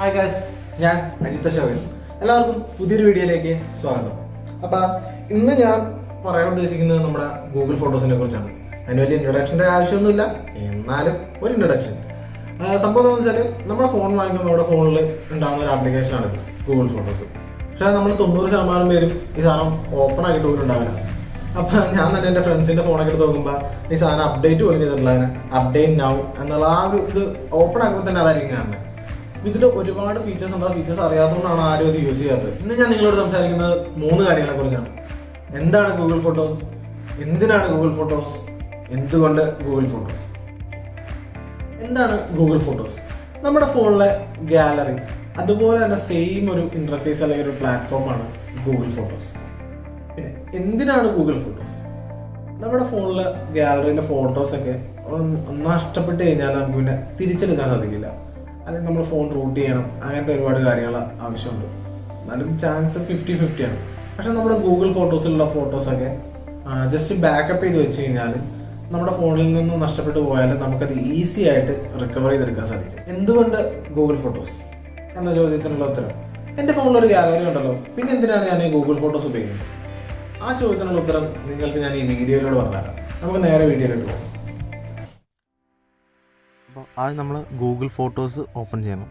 Hi guys, ഞാൻ അജിത്ത ശോകൻ. എല്ലാവർക്കും പുതിയൊരു വീഡിയോയിലേക്ക് സ്വാഗതം. അപ്പോൾ ഇന്ന് ഞാൻ പറയാൻ ഉദ്ദേശിക്കുന്നത് നമ്മുടെ ഗൂഗിൾ ഫോട്ടോസിനെ കുറിച്ചാണ്. അതിന് വലിയ ഇൻട്രൊഡക്ഷൻ്റെ ആവശ്യമൊന്നുമില്ല, എന്നാലും ഒരു ഇൻട്രൊഡക്ഷൻ. സംഭവം എന്താണെന്ന് വെച്ചാൽ നമ്മുടെ ഫോൺ വാങ്ങിക്കുമ്പോൾ നമ്മുടെ ഫോണിൽ ഉണ്ടാകുന്ന ഒരു ആപ്ലിക്കേഷനാണ് ഗൂഗിൾ ഫോട്ടോസ്. പക്ഷേ നമ്മൾ 90% പേരും ഈ സാധനം ഓപ്പൺ ആക്കിയിട്ട് പോലും ഉണ്ടാവില്ല. അപ്പോൾ ഞാൻ തന്നെ എൻ്റെ ഫ്രണ്ട്സിൻ്റെ ഫോണൊക്കെ എടുത്ത് നോക്കുമ്പോൾ ഈ സാധനം അപ്ഡേറ്റ് പോലും ചെയ്തിട്ടില്ല. അപ്ഡേറ്റ് നൗ എന്നുള്ള ആ ഒരു ഇത് ഓപ്പൺ ആക്കുമ്പോൾ തന്നെ അതായിരിക്കും കാണുന്നത്. ഇതിൽ ഒരുപാട് ഫീച്ചേഴ്സ് ഉണ്ട്. ആ ഫീച്ചേഴ്സ് അറിയാത്തതുകൊണ്ടാണ് ആരും ഇത് യൂസ് ചെയ്യാത്തത്. ഇന്ന് ഞാൻ നിങ്ങളോട് സംസാരിക്കുന്നത് 3 കാര്യങ്ങളെ കുറിച്ചാണ്. എന്താണ് ഗൂഗിൾ ഫോട്ടോസ്, എന്തിനാണ് ഗൂഗിൾ ഫോട്ടോസ്, എന്തുകൊണ്ട് ഗൂഗിൾ ഫോട്ടോസ്. എന്താണ് ഗൂഗിൾ ഫോട്ടോസ്? നമ്മുടെ ഫോണിലെ ഗാലറി, അതുപോലെ തന്നെ സെയിം ഒരു ഇന്റർഫേസ് അല്ലെങ്കിൽ ഒരു പ്ലാറ്റ്ഫോമാണ് ഗൂഗിൾ ഫോട്ടോസ്. പിന്നെ എന്തിനാണ് ഗൂഗിൾ ഫോട്ടോസ്? നമ്മുടെ ഫോണിലെ ഗാലറിയിലെ ഫോട്ടോസൊക്കെ നഷ്ടപ്പെട്ട് കഴിഞ്ഞാൽ നമുക്ക് പിന്നെ തിരിച്ചെടുക്കാൻ സാധിക്കില്ല. അല്ലെങ്കിൽ നമ്മൾ ഫോൺ റൂട്ട് ചെയ്യണം, അങ്ങനത്തെ ഒരുപാട് കാര്യങ്ങൾ ആവശ്യമുണ്ട്. എന്നാലും ചാൻസ് 50-50 ആണ്. പക്ഷെ നമ്മുടെ ഗൂഗിൾ ഫോട്ടോസിലുള്ള ഫോട്ടോസൊക്കെ ജസ്റ്റ് ബാക്കപ്പ് ചെയ്ത് വെച്ച് കഴിഞ്ഞാൽ നമ്മുടെ ഫോണിൽ നിന്ന് നഷ്ടപ്പെട്ടു പോയാൽ നമുക്കത് ഈസി ആയിട്ട് റിക്കവർ ചെയ്തെടുക്കാൻ സാധിക്കും. എന്തുകൊണ്ട് ഗൂഗിൾ ഫോട്ടോസ് എന്ന ചോദ്യത്തിനുള്ള ഉത്തരം, എൻ്റെ ഫോണിലൊരു ഗാലറി ഉണ്ടല്ലോ, പിന്നെ എന്തിനാണ് ഞാൻ ഈ ഗൂഗിൾ ഫോട്ടോസ് ഉപയോഗിക്കുന്നത്? ആ ചോദ്യത്തിനുള്ള ഉത്തരം നിങ്ങൾക്ക് ഞാൻ ഈ വീഡിയോയിലൂടെ പറഞ്ഞുതരാം. നമുക്ക് നേരെ വീഡിയോയിലോട്ട് പോകാം. അപ്പോൾ ആദ്യം നമ്മൾ ഗൂഗിൾ ഫോട്ടോസ് ഓപ്പൺ ചെയ്യണം.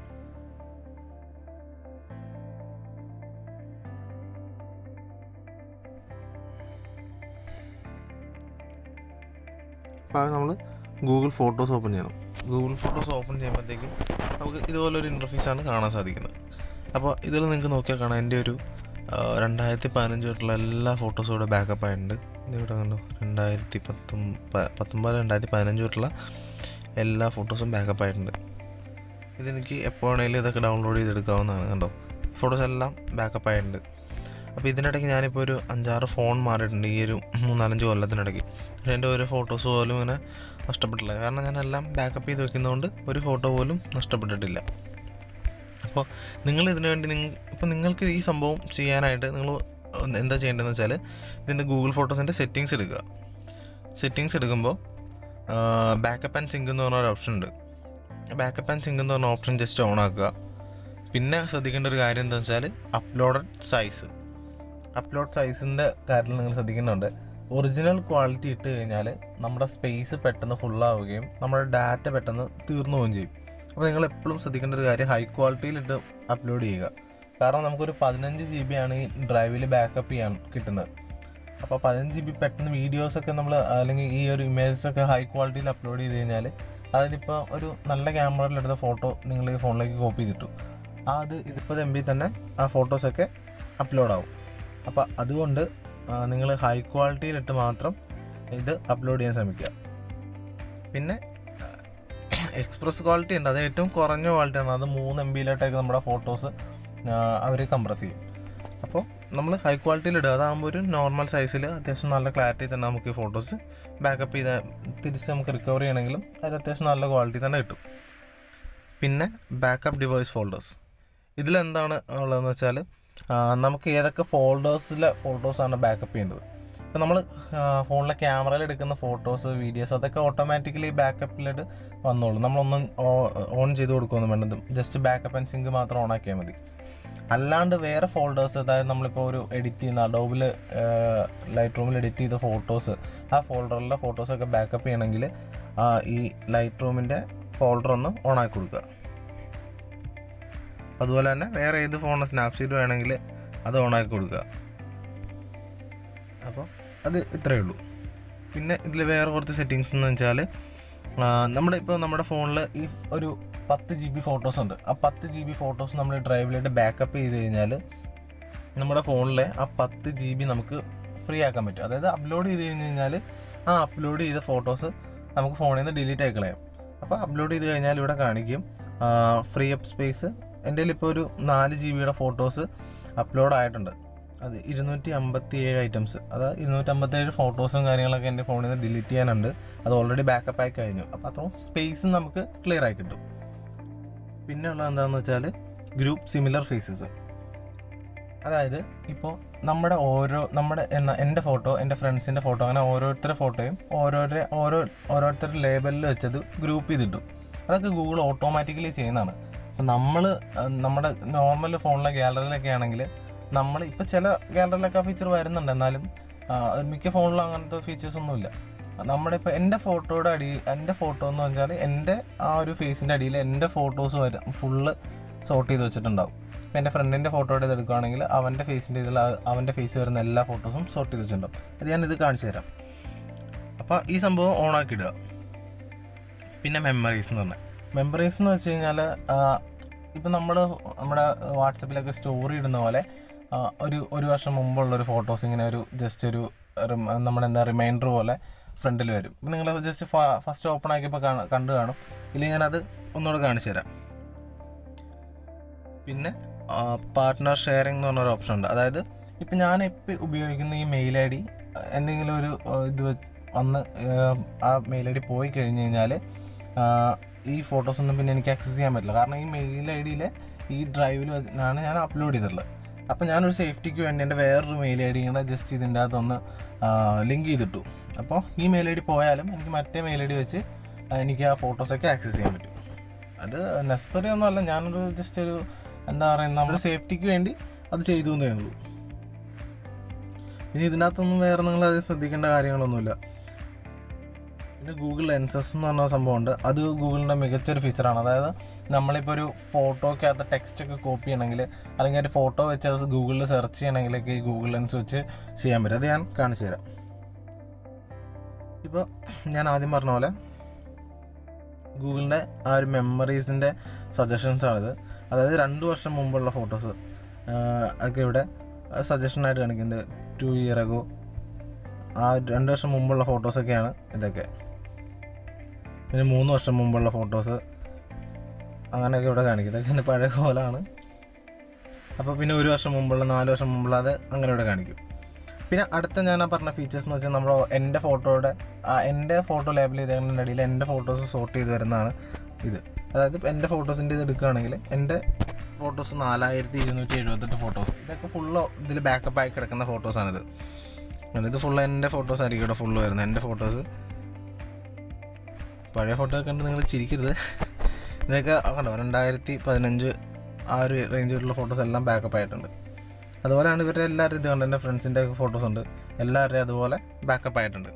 അപ്പോൾ ആദ്യം നമ്മൾ ഗൂഗിൾ ഫോട്ടോസ് ഓപ്പൺ ചെയ്യണം. ഗൂഗിൾ ഫോട്ടോസ് ഓപ്പൺ ചെയ്യുമ്പോഴത്തേക്കും നമുക്ക് ഇതുപോലൊരു ഇൻ്റർഫേസാണ് കാണാൻ സാധിക്കുന്നത്. അപ്പോൾ ഇതിൽ നിങ്ങൾക്ക് നോക്കിയാൽ കാണാം, എൻ്റെ ഒരു 2015 തൊട്ടുള്ള എല്ലാ ഫോട്ടോസും ഇവിടെ ബാക്കപ്പ് ആയിട്ടുണ്ട്. ഇതിവിടെ കണ്ടു, 2019-2015 തൊട്ടുള്ള എല്ലാ ഫോട്ടോസും ബാക്കപ്പ് ആയിട്ടുണ്ട്. ഇതെനിക്ക് എപ്പോഴാണെങ്കിലും ഇതൊക്കെ ഡൗൺലോഡ് ചെയ്തെടുക്കാവുന്നതാണ്. കണ്ടോ, ഫോട്ടോസ് എല്ലാം ബാക്കപ്പ് ആയിട്ടുണ്ട്. അപ്പോൾ ഇതിനിടയ്ക്ക് ഞാനിപ്പോൾ ഒരു 5-6 ഫോൺ മാറിയിട്ടുണ്ട് ഈ ഒരു 3-4 കൊല്ലത്തിനിടയ്ക്ക്. പക്ഷേ എൻ്റെ ഒരു ഫോട്ടോസ് പോലും ഇങ്ങനെ നഷ്ടപ്പെട്ടില്ല. കാരണം ഞാനെല്ലാം ബാക്കപ്പ് ചെയ്ത് വെക്കുന്നതുകൊണ്ട് ഒരു ഫോട്ടോ പോലും നഷ്ടപ്പെട്ടിട്ടില്ല. അപ്പോൾ നിങ്ങൾ ഇതിനു വേണ്ടി ഇപ്പോൾ നിങ്ങൾക്ക് ഈ സംഭവം ചെയ്യാനായിട്ട് നിങ്ങൾ എന്താ ചെയ്യേണ്ടതെന്ന് വെച്ചാൽ, ഇതിൻ്റെ ഗൂഗിൾ ഫോട്ടോസിൻ്റെ സെറ്റിങ്സ് എടുക്കുക. സെറ്റിങ്സ് എടുക്കുമ്പോൾ ബാക്കപ്പ് ആൻഡ് സിങ്ക് എന്ന് പറഞ്ഞൊരു ഓപ്ഷൻ ഉണ്ട്. ബാക്കപ്പ് ആൻഡ് സിങ്ക് എന്ന് പറഞ്ഞ ഓപ്ഷൻ ജസ്റ്റ് ഓൺ ആക്കുക. പിന്നെ ശ്രദ്ധിക്കേണ്ട ഒരു കാര്യം എന്താണെന്ന് വെച്ചാൽ, അപ്ലോഡ് സൈസിൻ്റെ കാര്യത്തിൽ നിങ്ങൾ ശ്രദ്ധിക്കേണ്ടതുണ്ട്. ഒറിജിനൽ ക്വാളിറ്റി ഇട്ട് കഴിഞ്ഞാൽ നമ്മുടെ സ്പേസ് പെട്ടെന്ന് ഫുള്ളാവുകയും നമ്മുടെ ഡാറ്റ പെട്ടെന്ന് തീർന്നു പോവുകയും ചെയ്യും. അപ്പോൾ നിങ്ങൾ എപ്പോഴും ശ്രദ്ധിക്കേണ്ട ഒരു കാര്യം, ഹൈ ക്വാളിറ്റിയിലിട്ട് അപ്ലോഡ് ചെയ്യുക. കാരണം നമുക്കൊരു 15 GB ആണ് ഈ ഡ്രൈവിൽ ബാക്കപ്പ് ചെയ്യാൻ കിട്ടുന്നത്. അപ്പോൾ 15 GB പെട്ടെന്ന് വീഡിയോസൊക്കെ നമ്മൾ അല്ലെങ്കിൽ ഈ ഒരു ഇമേജസൊക്കെ ഹൈ ക്വാളിറ്റിയിൽ അപ്ലോഡ് ചെയ്ത് കഴിഞ്ഞാൽ, അതിനിപ്പോൾ ഒരു നല്ല ക്യാമറയിലെടുത്ത ഫോട്ടോ നിങ്ങൾ ഈ ഫോണിലേക്ക് കോപ്പി ചെയ്തിട്ടു, ഇത് 30 MB തന്നെ ആ ഫോട്ടോസൊക്കെ അപ്ലോഡ് ആവും. അപ്പോൾ അതുകൊണ്ട് നിങ്ങൾ ഹൈ ക്വാളിറ്റിയിലിട്ട് മാത്രം ഇത് അപ്ലോഡ് ചെയ്യാൻ ശ്രമിക്കുക. പിന്നെ എക്സ്പ്രസ് ക്വാളിറ്റി ഉണ്ട്, അത് ഏറ്റവും കുറഞ്ഞ ക്വാളിറ്റിയാണ്. അത് 3 MB നമ്മുടെ ഫോട്ടോസ് അവർ കംപ്രസ് ചെയ്യും. അപ്പോൾ നമ്മൾ ഹൈ ക്വാളിറ്റിയിൽ ഇടുക. അതാകുമ്പോൾ ഒരു നോർമൽ സൈസിൽ അത്യാവശ്യം നല്ല ക്ലാരിറ്റി തന്നെ നമുക്ക് ഈ ഫോട്ടോസ് ബാക്കപ്പ് ചെയ്താൽ തിരിച്ച് നമുക്ക് റിക്കവർ ചെയ്യണമെങ്കിലും അതിൽ അത്യാവശ്യം നല്ല ക്വാളിറ്റി തന്നെ കിട്ടും. പിന്നെ ബാക്കപ്പ് ഡിവൈസ് ഫോൾഡേഴ്സ്, ഇതിലെന്താണ് ഉള്ളതെന്ന് വെച്ചാൽ, നമുക്ക് ഏതൊക്കെ ഫോൾഡേഴ്സിലെ ഫോട്ടോസാണ് ബാക്കപ്പ് ചെയ്യേണ്ടത്. ഇപ്പോൾ നമ്മൾ ഫോണിലെ ക്യാമറയിൽ എടുക്കുന്ന ഫോട്ടോസ്, വീഡിയോസ് അതൊക്കെ ഓട്ടോമാറ്റിക്കലി ബാക്കപ്പിലിട്ട് വന്നോളും. നമ്മളൊന്നും ഓൺ ചെയ്ത് കൊടുക്കുകയൊന്നും വേണ്ടത്, ജസ്റ്റ് ബാക്കപ്പ് ആൻഡ് സിങ്ക് മാത്രം ഓൺ ആക്കിയാൽ മതി. അല്ലാണ്ട് വേറെ ഫോൾഡേഴ്സ്, അതായത് നമ്മളിപ്പോൾ ഒരു എഡിറ്റ് ചെയ്യുന്ന അഡോബിൽ ലൈറ്റ് റൂമിൽ എഡിറ്റ് ചെയ്ത ഫോട്ടോസ്, ആ ഫോൾഡറിലെ ഫോട്ടോസൊക്കെ ബാക്കപ്പ് ചെയ്യണമെങ്കിൽ ഈ ലൈറ്റ് റൂമിൻ്റെ ഫോൾഡർ ഒന്ന് ഓൺ ആക്കി കൊടുക്കുക. അതുപോലെ തന്നെ വേറെ ഏത് ഫോണിന് സ്നാപ്സീഡ് വേണമെങ്കിൽ അത് ഓൺ ആക്കി കൊടുക്കുക. അപ്പോൾ അത് ഇത്രയേ ഉള്ളൂ. പിന്നെ ഇതിൽ വേറെ കുറച്ച് സെറ്റിങ്സ് എന്ന് വെച്ചാൽ, നമ്മുടെ ഫോണിൽ ഈ ഒരു 10 GB ഫോട്ടോസ് ഉണ്ട്. ആ 10 GB ഫോട്ടോസ് നമ്മൾ ഡ്രൈവിലായിട്ട് ബാക്കപ്പ് ചെയ്ത് കഴിഞ്ഞാൽ നമ്മുടെ ഫോണിലെ ആ 10 GB നമുക്ക് ഫ്രീ ആക്കാൻ പറ്റും. അതായത് അപ്ലോഡ് ചെയ്ത് കഴിഞ്ഞാൽ ആ അപ്ലോഡ് ചെയ്ത ഫോട്ടോസ് നമുക്ക് ഫോണിൽ നിന്ന് ഡിലീറ്റ് ആയി കളയാം. അപ്പോൾ അപ്ലോഡ് ചെയ്ത് കഴിഞ്ഞാൽ ഇവിടെ കാണിക്കും ഫ്രീ അപ്പ് സ്പേസ്. എൻ്റെ കയ്യിൽ ഇപ്പോൾ ഒരു 4 GB ഫോട്ടോസ് അപ്ലോഡ് ആയിട്ടുണ്ട്. അത് 257 ഐറ്റംസ്, അതായത് 257 ഫോട്ടോസും കാര്യങ്ങളൊക്കെ എൻ്റെ ഫോണിൽ നിന്ന് ഡിലീറ്റ് ചെയ്യാനുണ്ട്. അത് ഓൾറെഡി ബാക്കപ്പ് ആയി കഴിഞ്ഞു. അപ്പോൾ അത്രയും സ്പേസ് നമുക്ക് ക്ലിയർ ആയി കിട്ടും. പിന്നെ ഉള്ളത് എന്താണെന്ന് വെച്ചാൽ, ഗ്രൂപ്പ് സിമിലർ ഫേസസ്. അതായത് ഇപ്പോൾ എൻ്റെ ഫോട്ടോ, എൻ്റെ ഫ്രണ്ട്സിൻ്റെ ഫോട്ടോ, അങ്ങനെ ഓരോരുത്തരുടെ ഫോട്ടോയും ഓരോരുത്തരുടെ ലേബലിൽ വെച്ചത് ഗ്രൂപ്പ് ചെയ്തിട്ടു. അതൊക്കെ ഗൂഗിൾ ഓട്ടോമാറ്റിക്കലി ചെയ്യുന്നതാണ്. അപ്പം നമ്മൾ നമ്മുടെ നോർമൽ ഫോണിലെ ഗാലറിയിലൊക്കെ ആണെങ്കിൽ നമ്മൾ ഇപ്പോൾ ചില ഗാലറിയിലൊക്കെ ആ ഫീച്ചർ വരുന്നുണ്ട്, എന്നാലും മിക്ക ഫോണിലും അങ്ങനത്തെ ഫീച്ചേഴ്സൊന്നുമില്ല. നമ്മുടെ ഇപ്പോൾ എൻ്റെ ഫോട്ടോ എന്ന് വെച്ചാൽ എൻ്റെ ആ ഒരു ഫേസിൻ്റെ അടിയിൽ എൻ്റെ ഫോട്ടോസ് ഫുള്ള് സോർട്ട് ചെയ്ത് വെച്ചിട്ടുണ്ടാവും. ഇപ്പോൾ എൻ്റെ ഫ്രണ്ടിൻ്റെ ഫോട്ടോയുടെ ഇത് എടുക്കുകയാണെങ്കിൽ അവൻ്റെ ഫേസിൻ്റെ ഇതിൽ അവൻ്റെ ഫേസ് വരുന്ന എല്ലാ ഫോട്ടോസും സോർട്ട് ചെയ്ത് വെച്ചിട്ടുണ്ടാവും. അത് ഞാനിത് കാണിച്ചു തരാം. അപ്പോൾ ഈ സംഭവം ഓണാക്കി ഇടുക. പിന്നെ മെമ്മറീസ് എന്ന് പറഞ്ഞാൽ, മെമ്മറീസ് എന്ന് വെച്ച് കഴിഞ്ഞാൽ ഇപ്പം നമ്മുടെ വാട്സപ്പിലൊക്കെ സ്റ്റോറി ഇടുന്ന പോലെ ഒരു വർഷം മുമ്പുള്ളൊരു ഫോട്ടോസ് ഇങ്ങനെ ജസ്റ്റ് ഒരു നമ്മുടെ റിമൈൻഡർ പോലെ ഫ്രണ്ടിൽ വരും. ഇപ്പം നിങ്ങൾ ജസ്റ്റ് ഫസ്റ്റ് ഓപ്പൺ ആക്കിയപ്പോൾ കണ്ടു കാണും. ഇല്ലെങ്കിൽ ഞാനത് ഒന്നുകൂടെ കാണിച്ചു തരാം. പിന്നെ പാർട്ട്ണർ ഷെയറിംഗ് എന്ന് പറഞ്ഞൊരു ഓപ്ഷൻ ഉണ്ട്. അതായത് ഇപ്പം ഞാനിപ്പോൾ ഉപയോഗിക്കുന്ന ഈ മെയിൽ ഐ ഡി എന്തെങ്കിലും ഒരു ഇത് വന്ന് ആ മെയിൽ ഐ ഡി പോയി കഴിഞ്ഞ് കഴിഞ്ഞാൽ ഈ ഫോട്ടോസൊന്നും പിന്നെ എനിക്ക് ആക്സസ് ചെയ്യാൻ പറ്റില്ല. കാരണം ഈ മെയിൽ ഐ ഡിയിൽ ഈ ഡ്രൈവിൽ ആണ് ഞാൻ അപ്ലോഡ് ചെയ്തിട്ടുള്ളത്. അപ്പോൾ ഞാനൊരു സേഫ്റ്റിക്ക് വേണ്ടി എൻ്റെ വേറൊരു മെയിൽ ഐ ഡി ഇങ്ങനെ ജസ്റ്റ് ഇതിൻ്റെ അകത്തൊന്ന് ലിങ്ക് ചെയ്തിട്ടു. അപ്പോൾ ഈ മെയിൽ ഐ ഡി പോയാലും എനിക്ക് മറ്റേ മെയിൽ ഐ ഡി വെച്ച് എനിക്ക് ആ ഫോട്ടോസൊക്കെ ആക്സസ് ചെയ്യാൻ പറ്റും. അത് നെസസറി ഒന്നുമല്ല, ഞാനൊരു ജസ്റ്റ് ഒരു എന്താ പറയുക, നമ്മുടെ സേഫ്റ്റിക്ക് വേണ്ടി അത് ചെയ്തു എന്നേ ഉള്ളൂ. ഇനി ഇതിനകത്തൊന്നും വേറെ നിങ്ങളത് ശ്രദ്ധിക്കേണ്ട കാര്യങ്ങളൊന്നുമില്ല. പിന്നെ ഗൂഗിൾ ലെൻസസ് എന്ന് പറഞ്ഞ സംഭവമുണ്ട്. അത് ഗൂഗിളിൻ്റെ മികച്ചൊരു ഫീച്ചറാണ്. അതായത് നമ്മളിപ്പോൾ ഒരു ഫോട്ടോക്കകത്ത് ടെക്സ്റ്റൊക്കെ കോപ്പി ചെയ്യണമെങ്കിൽ, അല്ലെങ്കിൽ ഒരു ഫോട്ടോ വെച്ച് അത് ഗൂഗിളിൽ സെർച്ച് ചെയ്യണമെങ്കിലൊക്കെ ഈ ഗൂഗിൾ ലെൻസ് വെച്ച് ചെയ്യാൻ പറ്റും. അത് ഞാൻ കാണിച്ചു തരാം. ഇപ്പോൾ ഞാൻ ആദ്യം പറഞ്ഞ പോലെ ഗൂഗിളിൻ്റെ ആ ഒരു മെമ്മറീസിൻ്റെ സജഷൻസാണിത്. അതായത് 2 വർഷം മുമ്പുള്ള ഫോട്ടോസ് ഒക്കെ ഇവിടെ സജഷനായിട്ട് കാണിക്കുന്നത്. 2 year ago, ആ 2 വർഷം മുമ്പുള്ള ഫോട്ടോസൊക്കെയാണ് ഇതൊക്കെ. പിന്നെ 3 വർഷം മുമ്പുള്ള ഫോട്ടോസ് അങ്ങനെയൊക്കെ ഇവിടെ കാണിക്കും. ഇതൊക്കെ എൻ്റെ പഴയ കോലാണ്. അപ്പോൾ പിന്നെ 1 വർഷം മുമ്പുള്ള, 4 വർഷം മുമ്പുള്ള അത് അങ്ങനെ ഇവിടെ കാണിക്കും. പിന്നെ അടുത്ത ഞാൻ പറഞ്ഞ ഫീച്ചേഴ്സ് എന്ന് വെച്ചാൽ നമ്മൾ എൻ്റെ ഫോട്ടോ ലേബിൾ ചെയ്തതിൻ്റെ അടിയിൽ എൻ്റെ ഫോട്ടോസ് സോർട്ട് ചെയ്ത് വരുന്നതാണ് ഇത്. അതായത് എൻ്റെ ഫോട്ടോസിൻ്റെ ഇത് എടുക്കുകയാണെങ്കിൽ എൻ്റെ ഫോട്ടോസ് 4278 ഫോട്ടോസ്, ഇതൊക്കെ ഫുള്ള് ഇതിൽ ബാക്കപ്പായി കിടക്കുന്ന ഫോട്ടോസാണിത്. ഇത് ഫുള്ള് എൻ്റെ ഫോട്ടോസ് ആയിരിക്കും ഇവിടെ ഫുള്ള് വരുന്നത്. എൻ്റെ ഫോട്ടോസ് പഴയ ഫോട്ടോ ഒക്കെ കണ്ട് നിങ്ങൾ ചിരിക്കരുത്. ഇതൊക്കെ കണ്ടോ 2015 ആ ഒരു റേഞ്ചിലുള്ള ഫോട്ടോസ് എല്ലാം ബാക്കപ്പ് ആയിട്ടുണ്ട്. അതുപോലെയാണ് ഇവരുടെ എല്ലാവരും ഇത് കണ്ട്, എൻ്റെ ഫ്രണ്ട്സിൻ്റെ ഒക്കെ ഉണ്ട്, എല്ലാവരുടെയും അതുപോലെ ബാക്കപ്പ് ആയിട്ടുണ്ട്.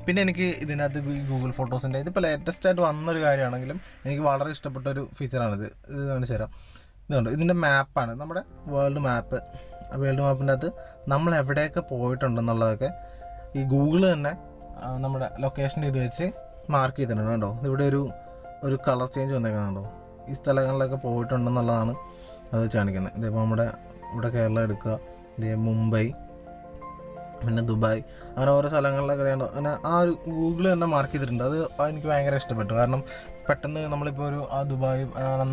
പിന്നെ എനിക്ക് ഇതിനകത്ത് ഈ ഗൂഗിൾ ഫോട്ടോസിൻ്റെ ഇതിപ്പോൾ ലേറ്റസ്റ്റ് ആയിട്ട് വന്നൊരു കാര്യമാണെങ്കിലും എനിക്ക് വളരെ ഇഷ്ടപ്പെട്ടൊരു ഫീച്ചറാണിത്. ഇത് കാണിച്ചു തരാം. ഇതുണ്ട്, ഇതിൻ്റെ മാപ്പാണ്, നമ്മുടെ വേൾഡ് മാപ്പിൻ്റെ അകത്ത് നമ്മൾ എവിടെയൊക്കെ പോയിട്ടുണ്ടെന്നുള്ളതൊക്കെ ഈ ഗൂഗിൾ തന്നെ നമ്മുടെ ലൊക്കേഷൻ ഇത് വെച്ച് മാർക്ക് ചെയ്തിട്ടുണ്ട്. കണ്ടോ, ഇവിടെ ഒരു കളർ ചേഞ്ച് വന്നേക്കുന്നുണ്ടോ, ഈ സ്ഥലങ്ങളിലൊക്കെ പോയിട്ടുണ്ടെന്നുള്ളതാണ് അത് വെച്ച് കാണിക്കുന്നത്. ഇതിപ്പോൾ ഇവിടെ കേരളം എടുക്കുക, ഇതേ മുംബൈ, പിന്നെ ദുബായ്, അങ്ങനെ ഓരോ സ്ഥലങ്ങളിലൊക്കെ അങ്ങനെ ആ ഒരു ഗൂഗിൾ തന്നെ മാർക്ക് ചെയ്തിട്ടുണ്ട്. അത് എനിക്ക് ഭയങ്കര ഇഷ്ടപ്പെട്ടു. കാരണം പെട്ടെന്ന് നമ്മളിപ്പോൾ ആ ദുബായ്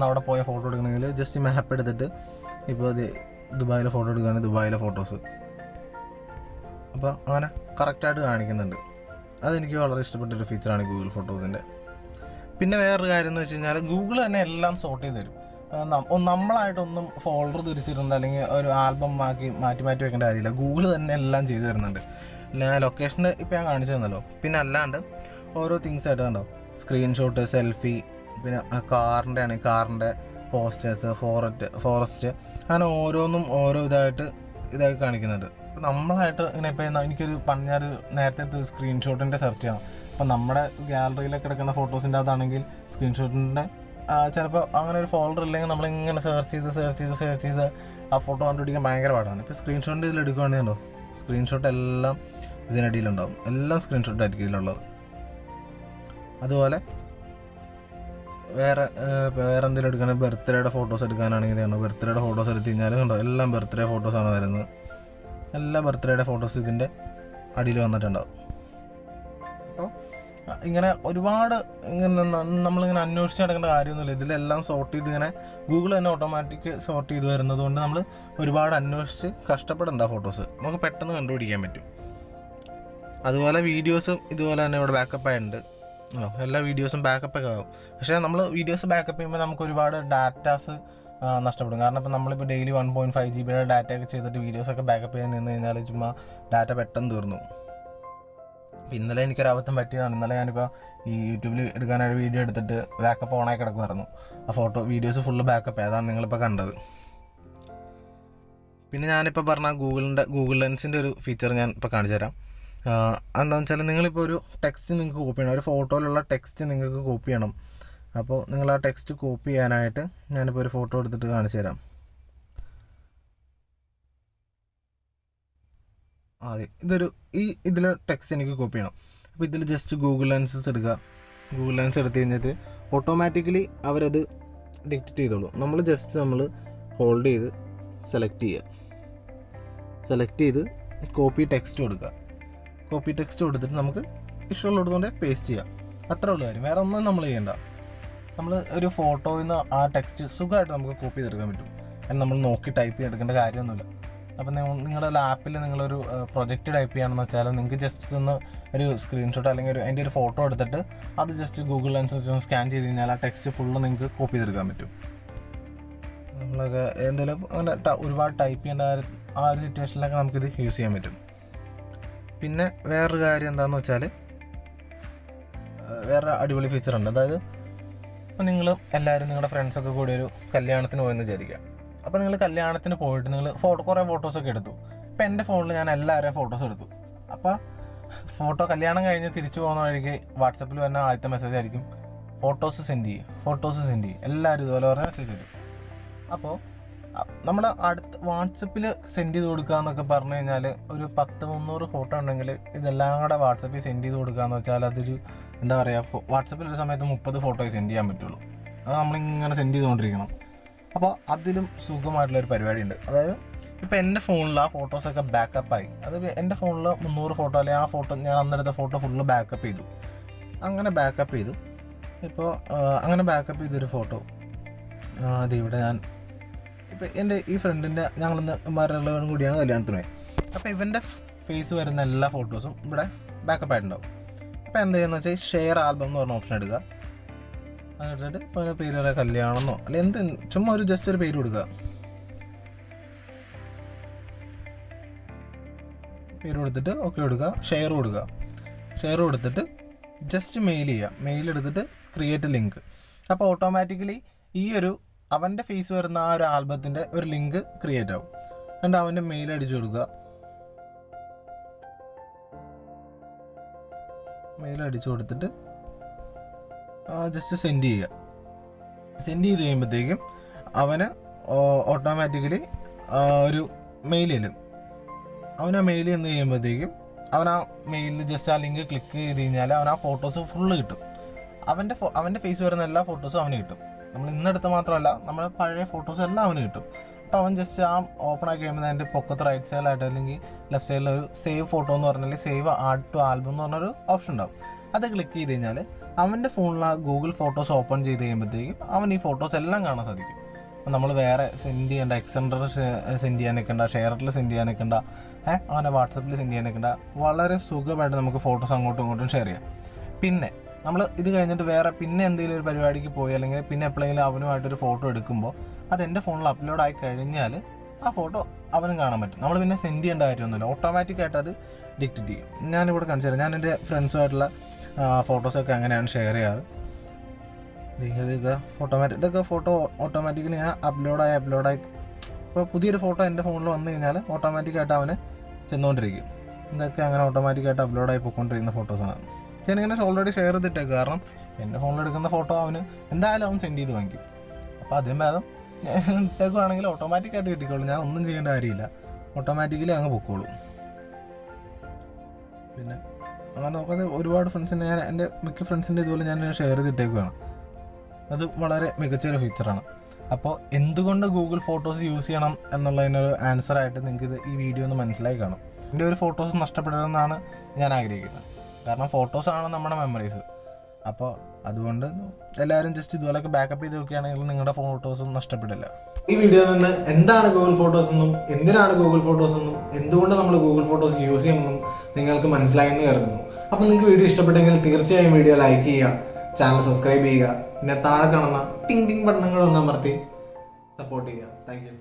അവിടെ പോയ ഫോട്ടോ എടുക്കണമെങ്കിൽ ജസ്റ്റ് മാപ്പ് എടുത്തിട്ട് ഇപ്പോൾ ദുബായിലെ ഫോട്ടോ എടുക്കുകയാണെങ്കിൽ ദുബായിലെ ഫോട്ടോസ് അപ്പോൾ അങ്ങനെ കറക്റ്റായിട്ട് കാണിക്കുന്നുണ്ട്. അതെനിക്ക് വളരെ ഇഷ്ടപ്പെട്ടൊരു ഫീച്ചറാണ് ഗൂഗിൾ ഫോട്ടോസിൻ്റെ. പിന്നെ വേറൊരു കാര്യം എന്ന് വെച്ച് കഴിഞ്ഞാൽ ഗൂഗിൾ തന്നെ എല്ലാം സോർട്ട് ചെയ്ത് തരും. നമ്മളായിട്ടൊന്നും ഫോൾഡർ തിരിച്ചിട്ടുണ്ട് അല്ലെങ്കിൽ ഒരു ആൽബം മാറ്റി വെക്കേണ്ട കാര്യമില്ല. ഗൂഗിൾ തന്നെ എല്ലാം ചെയ്തു തരുന്നുണ്ട്. ലൊക്കേഷന് ഇപ്പോൾ ഞാൻ കാണിച്ചു തന്നല്ലോ. പിന്നെ അല്ലാണ്ട് ഓരോ തിങ്സ് ആയിട്ട് കണ്ടോ, സ്ക്രീൻഷോട്ട്, സെൽഫി, പിന്നെ കാറിൻ്റെ ആണെങ്കിൽ കാറിൻ്റെ പോസ്റ്റേഴ്സ്, ഫോറസ്റ്റ്, അങ്ങനെ ഓരോന്നും ഓരോ ഇതായി കാണിക്കുന്നുണ്ട്. അപ്പോൾ നമ്മളായിട്ട് ഇങ്ങനെ ഇപ്പോൾ എനിക്കൊരു ഞാനൊരു നേരത്തെ സ്ക്രീൻഷോട്ടിൻ്റെ സെർച്ച് ചെയ്യണം. അപ്പോൾ നമ്മുടെ ഗാലറിയിലൊക്കെ കിടക്കുന്ന ഫോട്ടോസിൻ്റെ അകത്താണെങ്കിൽ സ്ക്രീൻഷോട്ടിൻ്റെ ചിലപ്പോൾ അങ്ങനെ ഒരു ഫോൾഡർ ഇല്ലെങ്കിൽ നമ്മളിങ്ങനെ സെർച്ച് ചെയ്ത് ആ ഫോട്ടോ കണ്ടുപിടിക്കാൻ ഭയങ്കര പാടാണ്. ഇപ്പോൾ സ്ക്രീൻഷോട്ടിൻ്റെ ഇതിലെടുക്കുകയാണെങ്കിലോ സ്ക്രീൻഷോട്ട് എല്ലാം ഇതിനടിയിലുണ്ടാവും. എല്ലാം സ്ക്രീൻഷോട്ടായിരിക്കും ഇതിലുള്ളത്. അതുപോലെ വേറെ എന്തെങ്കിലും എടുക്കുകയാണെങ്കിൽ ബർത്ത്ഡേയുടെ ഫോട്ടോസ് എടുക്കാനാണെങ്കിൽ ഇതാണ്. ബർത്ത്ഡേയുടെ ഫോട്ടോസ് എടുത്ത് കഴിഞ്ഞാൽ കണ്ടോ, എല്ലാം ബർത്ത്ഡേ ഫോട്ടോസാണ് വരുന്നത്. എല്ലാ ബർത്ത്ഡേയുടെ ഫോട്ടോസ് ഇതിൻ്റെ അടിയിൽ വന്നിട്ടുണ്ടാവും. അപ്പോൾ ഇങ്ങനെ ഒരുപാട് നമ്മളിങ്ങനെ അന്വേഷിച്ച് നടക്കേണ്ട കാര്യമൊന്നുമില്ല. ഇതിലെല്ലാം സോർട്ട് ചെയ്ത് ഇങ്ങനെ ഗൂഗിൾ തന്നെ ഓട്ടോമാറ്റിക് സോർട്ട് ചെയ്ത് വരുന്നത് കൊണ്ട് നമ്മൾ ഒരുപാട് അന്വേഷിച്ച് കഷ്ടപ്പെടേണ്ട ഫോട്ടോസ് നമുക്ക് പെട്ടെന്ന് കണ്ടുപിടിക്കാൻ പറ്റും. അതുപോലെ വീഡിയോസും ഇതുപോലെ തന്നെ ഇവിടെ ബാക്കപ്പ് ആയിട്ടുണ്ട്. എല്ലാ വീഡിയോസും ബാക്കപ്പൊക്കെ ആകും. പക്ഷേ നമ്മൾ വീഡിയോസ് ബാക്കപ്പ് ചെയ്യുമ്പോൾ നമുക്ക് ഒരുപാട് ഡാറ്റാസ് നഷ്ടപ്പെടും. കാരണം ഇപ്പോൾ നമ്മളിപ്പോൾ ഡെയിലി 1.5 GB ഡാറ്റയൊക്കെ ചെയ്തിട്ട് വീഡിയോസൊക്കെ ബാക്കപ്പ് ചെയ്യാൻ നിന്ന് കഴിഞ്ഞാൽ ചുമ്മാ ഡാറ്റ പെട്ടെന്ന് തീർന്നു. ഇന്നലെ എനിക്കൊരു അബദ്ധം പറ്റിയതാണ്. ഇന്നലെ ഞാനിപ്പോൾ ഈ യൂട്യൂബിൽ എടുക്കാനായിട്ട് വീഡിയോ എടുത്തിട്ട് ബാക്കപ്പ് ഓണായി കിടക്കുമായിരുന്നു. ആ വീഡിയോസ് ഫുള്ള് ബാക്കപ്പ്, അതാണ് നിങ്ങളിപ്പോൾ കണ്ടത്. പിന്നെ ഞാനിപ്പോൾ പറഞ്ഞ ഗൂഗിൾ ലെൻസിൻ്റെ ഒരു ഫീച്ചർ ഞാൻ ഇപ്പോൾ കാണിച്ചു തരാം. എന്താണെന്ന് വെച്ചാൽ നിങ്ങളിപ്പോൾ ഒരു ടെക്സ്റ്റ് നിങ്ങൾക്ക് കോപ്പി ചെയ്യണം, ഒരു ഫോട്ടോയിലുള്ള ടെക്സ്റ്റ് നിങ്ങൾക്ക് കോപ്പി ചെയ്യണം. അപ്പോൾ നിങ്ങൾ ആ ടെക്സ്റ്റ് കോപ്പി ചെയ്യാനായിട്ട് ഞാനിപ്പോൾ ഒരു ഫോട്ടോ എടുത്തിട്ട് കാണിച്ചു തരാം. ഇതിലെ ടെക്സ്റ്റ് എനിക്ക് കോപ്പി ചെയ്യണം. അപ്പോൾ ഇതിൽ ജസ്റ്റ് ഗൂഗിൾ ലെൻസസ് എടുക്കുക. ഗൂഗിൾ ലെൻസ് എടുത്ത് കഴിഞ്ഞിട്ട് ഓട്ടോമാറ്റിക്കലി അവരത് ഡിക്റ്റേറ്റ് ചെയ്തോളൂ. നമ്മൾ ഹോൾഡ് ചെയ്ത് സെലക്ട് ചെയ്ത് കോപ്പി ടെക്സ്റ്റ് കൊടുക്കുക. കോപ്പി ടെക്സ്റ്റ് കൊടുത്തിട്ട് നമുക്ക് ഇഷ്ടമുള്ളതുകൊണ്ട് പേസ്റ്റ് ചെയ്യാം. അത്രേ ഉള്ളൂ കാര്യം, വേറെ ഒന്നും നമ്മൾ ചെയ്യേണ്ട. നമ്മൾ ഒരു ഫോട്ടോയിൽ നിന്ന് ആ ടെക്സ്റ്റ് സുഖമായിട്ട് നമുക്ക് കോപ്പി ചെയ്തെടുക്കാൻ പറ്റും. അതിന് നമ്മൾ നോക്കി ടൈപ്പ് ചെയ്തെടുക്കേണ്ട കാര്യമൊന്നുമില്ല. അപ്പം നിങ്ങളുടെ ലാപ്പിൽ നിങ്ങളൊരു പ്രൊജക്റ്റ് ടൈപ്പ് ചെയ്യുകയാണെന്ന് വെച്ചാൽ നിങ്ങൾക്ക് ജസ്റ്റ് ഒന്ന് ഒരു സ്ക്രീൻഷോട്ട് അല്ലെങ്കിൽ അതിൻ്റെ ഒരു ഫോട്ടോ എടുത്തിട്ട് അത് ജസ്റ്റ് ഗൂഗിൾ ലെൻസ് വെച്ച് സ്കാൻ ചെയ്ത് കഴിഞ്ഞാൽ ആ ടെക്സ്റ്റ് ഫുള്ള് നിങ്ങൾക്ക് കോപ്പി ചെയ്തെടുക്കാൻ പറ്റും. നമ്മളൊക്കെ എന്തെങ്കിലും അങ്ങനെ ഒരുപാട് ടൈപ്പ് ചെയ്യേണ്ട ആ ഒരു സിറ്റുവേഷനിലൊക്കെ നമുക്കിത് യൂസ് ചെയ്യാൻ പറ്റും. പിന്നെ വേറൊരു കാര്യം എന്താണെന്ന് വെച്ചാൽ വേറെ അടിപൊളി ഫീച്ചറുണ്ട്. അതായത് ഇപ്പോൾ എല്ലാവരും നിങ്ങളുടെ ഫ്രണ്ട്സൊക്കെ കൂടി ഒരു കല്യാണത്തിന് പോയെന്ന് വിചാരിക്കുക. അപ്പോൾ നിങ്ങൾ കല്യാണത്തിന് പോയിട്ട് നിങ്ങൾ കുറേ ഫോട്ടോസൊക്കെ എടുത്തു. ഇപ്പോൾ എൻ്റെ ഫോണിൽ ഞാൻ എല്ലാവരുടെയും ഫോട്ടോസ് എടുത്തു. അപ്പോൾ കല്യാണം കഴിഞ്ഞ് തിരിച്ചു പോകുന്ന വഴിക്ക് വാട്സപ്പിൽ വരുന്ന ആദ്യത്തെ മെസ്സേജ് ആയിരിക്കും ഫോട്ടോസ് സെൻഡ് ചെയ്യും. എല്ലാവരും ഇതുപോലെ പറഞ്ഞ മെസ്സേജ് വരും. അപ്പോൾ നമ്മൾ വാട്സപ്പിൽ സെൻഡ് ചെയ്ത് കൊടുക്കുക എന്നൊക്കെ പറഞ്ഞു കഴിഞ്ഞാൽ ഒരു 10-300 ഫോട്ടോ ഉണ്ടെങ്കിൽ ഇതെല്ലാം കൂടെ വാട്സപ്പിൽ സെൻഡ് ചെയ്ത് കൊടുക്കുക എന്ന് വെച്ചാൽ അതൊരു എന്താ പറയുക, വാട്സപ്പിൽ ഒരു സമയത്ത് 30 ഫോട്ടോയെ സെൻഡ് ചെയ്യാൻ പറ്റുള്ളൂ. അത് നമ്മളിങ്ങനെ സെൻഡ് ചെയ്തുകൊണ്ടിരിക്കണം. അപ്പോൾ അതിലും സുഖമായിട്ടുള്ളൊരു പരിപാടിയുണ്ട്. അതായത് ഇപ്പോൾ എൻ്റെ ഫോണിൽ ആ ഫോട്ടോസൊക്കെ ബാക്കപ്പായി. അത് എൻ്റെ ഫോണിൽ 300 ഫോട്ടോ അല്ലെങ്കിൽ ആ ഫോട്ടോ ഞാൻ അന്നെടുത്ത ഫോട്ടോ ഫുള്ള് ബാക്കപ്പ് ചെയ്തു. അങ്ങനെ ബാക്കപ്പ് ചെയ്തൊരു ഫോട്ടോ അതിവിടെ ഞാൻ ഇപ്പോൾ എൻ്റെ ഈ ഫ്രണ്ടിൻ്റെ ഞങ്ങളിന്ന് മരളുകളും കൂടിയാണ് കല്യാണത്തിന് പോയത്. അപ്പോൾ ഇവൻ്റെ ഫേസ് വരുന്ന എല്ലാ ഫോട്ടോസും ഇവിടെ ബാക്കപ്പ് ആയിട്ടുണ്ടാവും. അപ്പോൾ എന്ത് ചെയ്യുന്നത് വെച്ചാൽ ഷെയർ ആൽബം എന്ന് പറഞ്ഞ ഓപ്ഷൻ എടുക്കുക. അതെടുത്തിട്ട് ഇപ്പോൾ അതിൻ്റെ പേര് പറയുക കല്യാണമെന്നോ അല്ലെങ്കിൽ ചുമ്മാ ജസ്റ്റ് ഒരു പേര് കൊടുക്കുക. പേര് കൊടുത്തിട്ട് ഓക്കെ കൊടുക്കുക. ഷെയർ കൊടുത്തിട്ട് ജസ്റ്റ് മെയിൽ ചെയ്യുക. മെയിൽ എടുത്തിട്ട് ക്രിയേറ്റ് ലിങ്ക്. അപ്പോൾ ഓട്ടോമാറ്റിക്കലി അവൻ്റെ ഫേസ് വരുന്ന ആ ഒരു ആൽബത്തിൻ്റെ ഒരു ലിങ്ക് ക്രിയേറ്റ് ആവും. എന്നിട്ട് അവൻ്റെ മെയിൽ അടിച്ചു കൊടുക്കുക. മെയിൽ അടിച്ചു കൊടുത്തിട്ട് ജസ്റ്റ് സെൻഡ് ചെയ്യുക. സെൻഡ് ചെയ്ത് കഴിയുമ്പോഴത്തേക്കും അവന് ഓട്ടോമാറ്റിക്കലി ഒരു മെയിൽ ചെല്ലും. അവൻ ആ മെയിൽ ചെന്ന് കഴിയുമ്പോഴത്തേക്കും അവൻ ആ മെയിലിൽ ജസ്റ്റ് ആ ലിങ്ക് ക്ലിക്ക് ചെയ്ത് കഴിഞ്ഞാൽ അവൻ ആ ഫോട്ടോസ് ഫുള്ള് കിട്ടും. അവൻ്റെ ഫേസ് വരുന്ന എല്ലാ ഫോട്ടോസും അവന് കിട്ടും. നമ്മൾ ഇന്നെടുത്ത് മാത്രമല്ല, നമ്മുടെ പഴയ ഫോട്ടോസ് എല്ലാം അവന് കിട്ടും. അപ്പോൾ അവൻ ജസ്റ്റ് ആ ഓപ്പൺ ആക്കി കഴിയുമ്പോൾ അതിൻ്റെ പൊക്കത്ത് റൈറ്റ് സൈഡിലായിട്ട് അല്ലെങ്കിൽ ലെഫ്റ്റ് സൈഡിൽ ഒരു സേവ് ഫോട്ടോ എന്ന് പറഞ്ഞാൽ സേവ് ആഡ് ടു ആൽബം എന്ന് പറഞ്ഞൊരു ഓപ്ഷൻ ഉണ്ടാവും. അത് ക്ലിക്ക് ചെയ്ത് കഴിഞ്ഞാൽ അവൻ്റെ ഫോണിൽ ആ ഗൂഗിൾ ഫോട്ടോസ് ഓപ്പൺ ചെയ്ത് കഴിയുമ്പോഴത്തേക്കും അവൻ ഈ ഫോട്ടോസ് എല്ലാം കാണാൻ സാധിക്കും. അപ്പോൾ നമ്മൾ വേറെ സെൻഡ് ചെയ്യേണ്ട, എക്സെൻഡർ സെൻഡ് ചെയ്യാൻ നിൽക്കേണ്ട, ഷെയറിൽ സെൻഡ് ചെയ്യാൻ നിൽക്കേണ്ട, അങ്ങനെ വാട്സപ്പിൽ സെൻഡ് ചെയ്യാൻ നിൽക്കേണ്ട. വളരെ സുഖമായിട്ട് നമുക്ക് ഫോട്ടോസ് അങ്ങോട്ടും ഇങ്ങോട്ടും ഷെയർ ചെയ്യാം. പിന്നെ നമ്മൾ ഇത് കഴിഞ്ഞിട്ട് വേറെ പിന്നെ എന്തെങ്കിലും ഒരു പരിപാടിക്ക് പോയി അല്ലെങ്കിൽ പിന്നെ എപ്പോഴെങ്കിലും അവനുമായിട്ടൊരു ഫോട്ടോ എടുക്കുമ്പോൾ അത് എൻ്റെ ഫോണിൽ അപ്ലോഡ് ആയി കഴിഞ്ഞാൽ ആ ഫോട്ടോ അവനും കാണാൻ പറ്റും. നമ്മൾ പിന്നെ സെൻഡ് ചെയ്യേണ്ട കാര്യമൊന്നുമില്ല, ഓട്ടോമാറ്റിക്കായിട്ട് അത് ഡിക്റ്റേറ്റ് ചെയ്യും. ഞാനിവിടെ കാണിച്ചു തരാം. ഞാൻ എൻ്റെ ഫ്രണ്ട്സുമായിട്ടുള്ള ഫോട്ടോസൊക്കെ അങ്ങനെയാണ് ഷെയർ ചെയ്യാറ്. ഇതൊക്കെ ഫോട്ടോ ഓട്ടോമാറ്റിക്കലി ഞാൻ അപ്ലോഡായി ഇപ്പോൾ പുതിയൊരു ഫോട്ടോ എൻ്റെ ഫോണിൽ വന്നു കഴിഞ്ഞാൽ ഓട്ടോമാറ്റിക്കായിട്ട് അവന് ചെന്നുകൊണ്ടിരിക്കും. ഇതൊക്കെ അങ്ങനെ ഓട്ടോമാറ്റിക്കായിട്ട് അപ്ലോഡായി പോയിക്കൊണ്ടിരിക്കുന്ന ഫോട്ടോസാണ്. ഞാനിങ്ങനെ ഓൾറെഡി ഷെയർ ചെയ്തിട്ടേക്ക്, കാരണം എൻ്റെ ഫോണിൽ എടുക്കുന്ന ഫോട്ടോ അവന് എന്തായാലും അവൻ സെൻഡ് ചെയ്ത് വാങ്ങിക്കും. അപ്പോൾ അതിന് ഭേദം ഞാൻ ഇട്ടേക്കുവാണെങ്കിൽ ഓട്ടോമാറ്റിക്കായിട്ട് കിട്ടിക്കോളൂ. ഞാൻ ഒന്നും ചെയ്യേണ്ട കാര്യമില്ല, ഓട്ടോമാറ്റിക്കലി അങ്ങ് പൊക്കോളൂ. പിന്നെ അങ്ങനെ നോക്കാതെ ഒരുപാട് ഫ്രണ്ട്സിനെ എൻ്റെ മിക്ക ഫ്രണ്ട്സിൻ്റെ ഇതുപോലെ ഞാൻ ഷെയർ ചെയ്തിട്ടേക്കുവാണ്. അത് വളരെ മികച്ചൊരു ഫീച്ചറാണ്. അപ്പോൾ എന്തുകൊണ്ട് ഗൂഗിൾ ഫോട്ടോസ് യൂസ് ചെയ്യണം എന്നുള്ളതിനൊരു ആൻസറായിട്ട് നിങ്ങൾക്ക് ഈ വീഡിയോ ഒന്ന് മനസ്സിലായി കാണും. എൻ്റെ ഒരു ഫോട്ടോസ് നഷ്ടപ്പെടണമെന്നാണ് ഞാൻ ആഗ്രഹിക്കുന്നത്. കാരണം ഫോട്ടോസാണ് നമ്മുടെ മെമ്മറീസ്. അപ്പോൾ അതുകൊണ്ട് എല്ലാവരും ജസ്റ്റ് ഇതുപോലെയൊക്കെ ബാക്കപ്പ് ചെയ്ത് നോക്കുകയാണെങ്കിൽ നിങ്ങളുടെ ഫോട്ടോസും നഷ്ടപ്പെടില്ല. ഈ വീഡിയോയിൽ നിന്ന് എന്താണ് ഗൂഗിൾ ഫോട്ടോസ് എന്നും എന്തിനാണ് ഗൂഗിൾ ഫോട്ടോസ് എന്നും എന്തുകൊണ്ട് നമ്മൾ ഗൂഗിൾ ഫോട്ടോസ് യൂസ് ചെയ്യണമെന്നും നിങ്ങൾക്ക് മനസ്സിലായെന്ന് കരുതുന്നു. അപ്പോൾ നിങ്ങൾക്ക് വീഡിയോ ഇഷ്ടപ്പെട്ടെങ്കിൽ തീർച്ചയായും വീഡിയോ ലൈക്ക് ചെയ്യുക, ചാനൽ സബ്സ്ക്രൈബ് ചെയ്യുക, പിന്നെ താഴെ കാണുന്ന ടിങ് ടിങ് ബട്ടണുകൾ ഒന്ന് അമർത്തി സപ്പോർട്ട് ചെയ്യുക. Thank you.